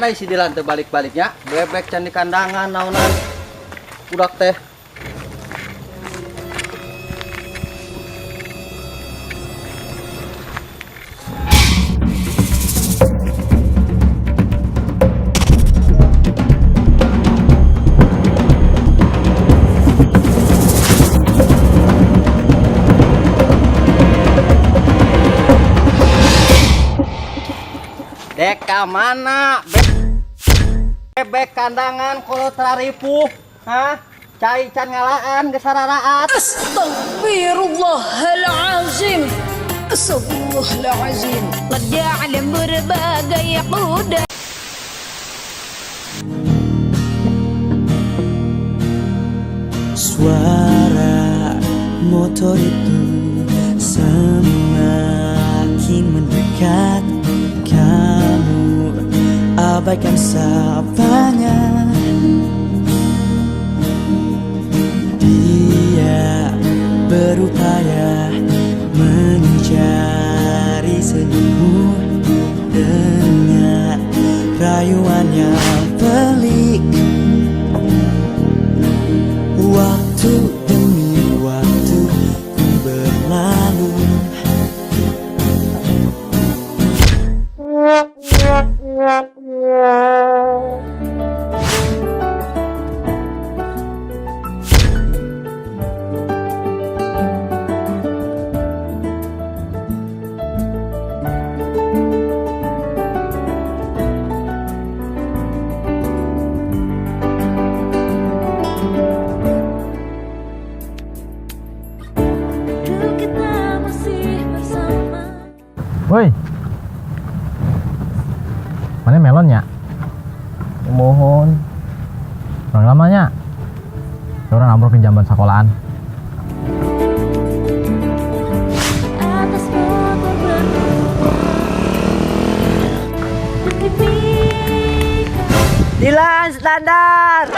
Ada isi di lantai balik-baliknya. Bebek can di kandangan naonan. Udak teh. Deka mana? Bebek kandangan kalau teraripuh. Hah? Cai can ngalaan gesararaat. Astagfirullahalazim. Astagfirullahalazim. Qad ya'lam berbagai quda. Suara motor itu semakin mendekat. Kamu abaikan sapanya. Dia berupaya mencari senyummu dengan rayuan yang pelik. Waktu demi waktu berlalu. Woi, mana melonnya? Mohon. Orang lamanya. Orang ambruk ke jamban sekolahan. Dilan standar.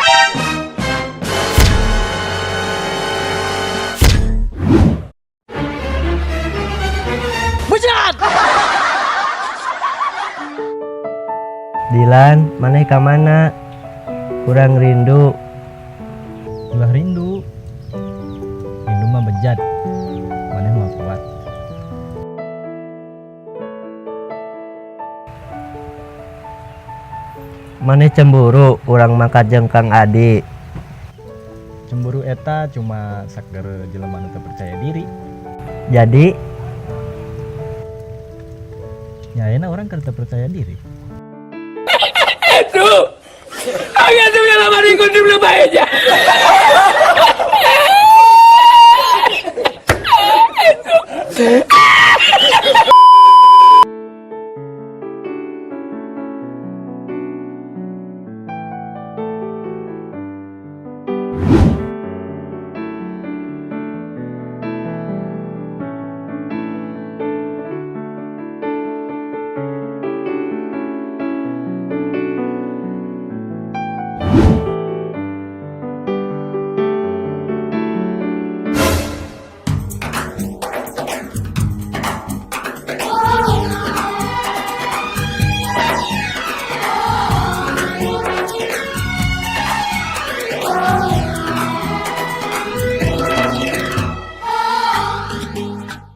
Dilan, maneh ka mana? Kurang rindu. Ulah rindu. Rindu mah bejat. Maneh mah kuat. Maneh cemburu urang mangkat jeung Kang Adi. Cemburu eta cuma saker jelema nu teu percaya diri. Jadi Nyaena orang kan teu percaya diri. Aduh, agak tuh yang lama dikunci belum aja.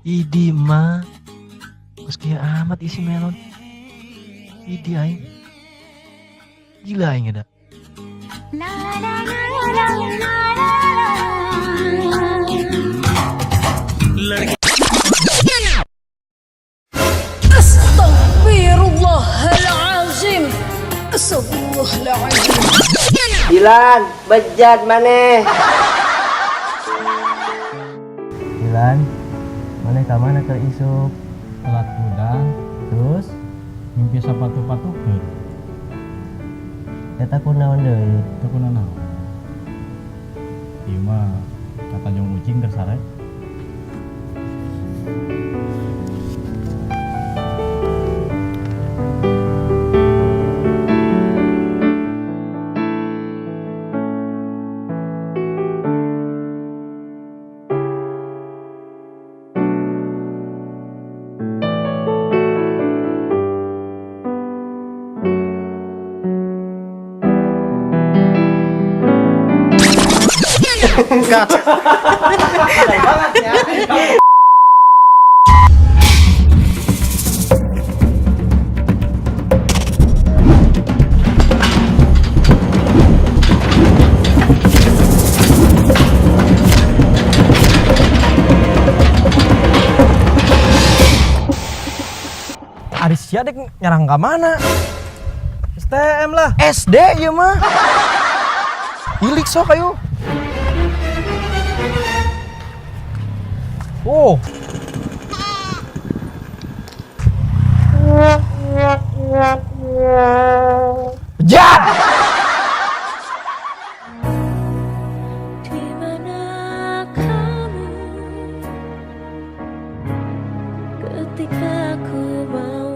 Idi mah geus kieu amat isi melon. Idi aing. Gila aing ada. Astagfirullahalazim. Astagfirullahalazim. Dilan, bejat maneh. Dilan, maneh ka mana keur isuk? Telat budang, terus mimpi sapatu-patukeun. Eta kunaon deui? Teu kunaon. Ieu mah kata Jong Ucing keur sare. Enggak. Banget ya. Ari sia dek nyerang ke mana? STM lah. SD ya mah. Ilik sok ayo. Oh. Bejat. Di mana kamu ketika ku mau?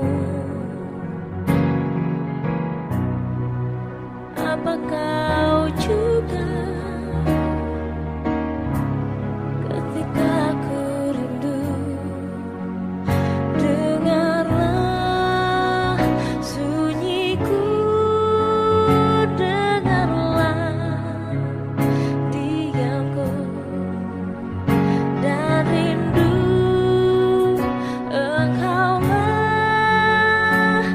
Apa kau juga ketika ku rindu? Dengarlah sunyiku, dengarlah diamku dan rindu. Engkaulah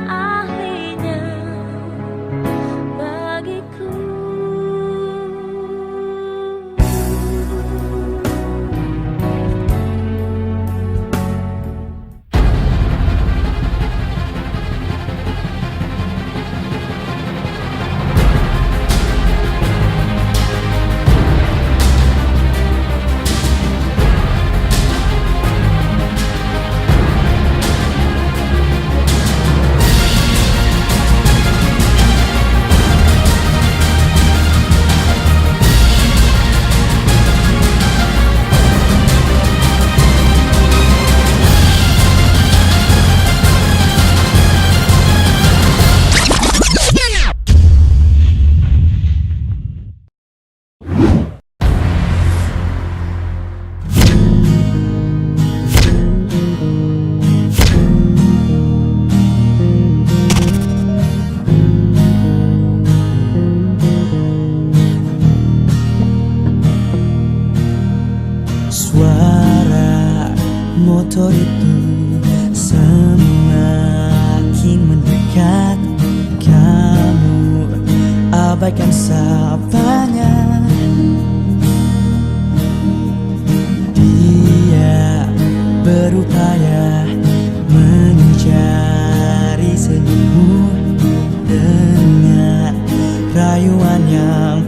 ahlinya bagiku. Suara motor itu semakin mendekat. Kamu abaikan sapanya. Dia berupaya mencari senyummu dengan rayuan yang